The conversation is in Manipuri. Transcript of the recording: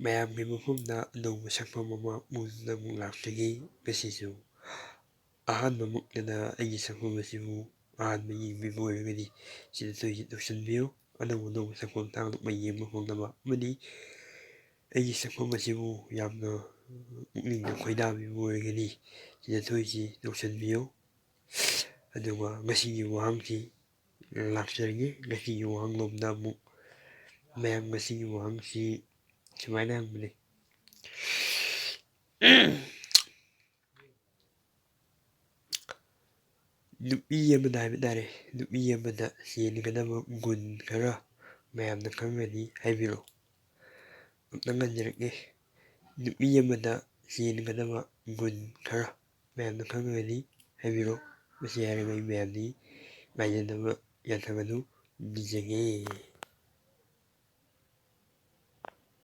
ꯃꯌꯥꯝꯒꯤ ꯃꯐꯝꯗ ꯑꯅꯧꯕ ꯁꯛꯐꯝ ꯑꯃ ꯎꯗꯨꯅ ꯑꯃꯨꯛ ꯂꯥꯛꯆꯒꯦ꯫ ꯉꯁꯤꯁꯨ ꯑꯍꯥꯟꯕ ꯃꯨꯛꯇꯅ ꯑꯩꯒꯤ ꯁꯛꯐꯝ ꯑꯁꯤꯕꯨ ꯑꯍꯥꯟꯕ ꯌꯦꯡꯕꯤꯕ ꯑꯣꯏꯔꯒꯗꯤ ꯁꯤꯗ ꯇꯧꯁꯤꯟꯕꯤꯌꯨ ꯑꯅꯧ ꯑꯅꯧꯕ ꯁꯛꯐꯝ ꯇꯥꯛꯂꯛꯄ ꯌꯦꯡꯕ ꯐꯪꯅꯕ ꯑꯃꯗꯤ ꯑꯩꯒꯤ ꯁꯛꯐꯝ ꯑꯁꯤꯕꯨ ꯌꯥꯝꯅ ꯄꯨꯛꯅꯤꯡꯗ ꯈꯣꯏꯗꯥꯕꯤꯕ ꯑꯣꯏꯔꯒꯗꯤ ꯁꯤꯗ ꯇꯧꯁꯤꯟꯕꯤꯌꯨ꯫ ꯑꯗꯨꯒ ꯉꯁꯤꯒꯤ ꯋꯥꯍꯪꯁꯤ ꯂꯥꯛꯆꯔꯒꯦ꯫ ꯉꯁꯤꯒꯤ ꯋꯥꯍꯪꯂꯣꯝꯗ ꯑꯃꯨꯛ ꯃꯌꯥꯝ ꯉꯁꯤꯒꯤ ꯋꯥꯍꯪꯁꯤ ꯁꯨꯃꯥꯏꯅ ꯍꯪꯕꯅꯤ꯫ ꯅꯨꯄꯤ ꯑꯃꯗ ꯍꯥꯏꯕ ꯇꯥꯔꯦ, ꯅꯨꯄꯤ ꯑꯃꯗ ꯆꯦꯟꯒꯗꯕ ꯒꯨꯟ ꯈꯔ ꯃꯌꯥꯝꯅ ꯈꯪꯉꯗꯤ ꯍꯥꯏꯕꯤꯔꯛꯎ꯫ ꯑꯃꯨꯛꯇꯪ ꯍꯟꯖꯔꯛꯀꯦ꯫ ꯅꯨꯄꯤ ꯑꯃꯗ ꯆꯦꯟꯒꯗꯕ ꯒꯨꯟ ꯈꯔ ꯃꯌꯥꯝꯅ ꯈꯪꯉꯒꯗꯤ ꯍꯥꯏꯕꯤꯔꯛꯎ꯫ ꯃꯁꯤ ꯍꯥꯏꯔꯒ ꯑꯩ ꯃꯌꯥꯝꯗꯒꯤ ꯉꯥꯏꯖꯅꯕ ꯌꯥꯊꯪ ꯑꯗꯨ ꯅꯤꯖꯒꯦ꯫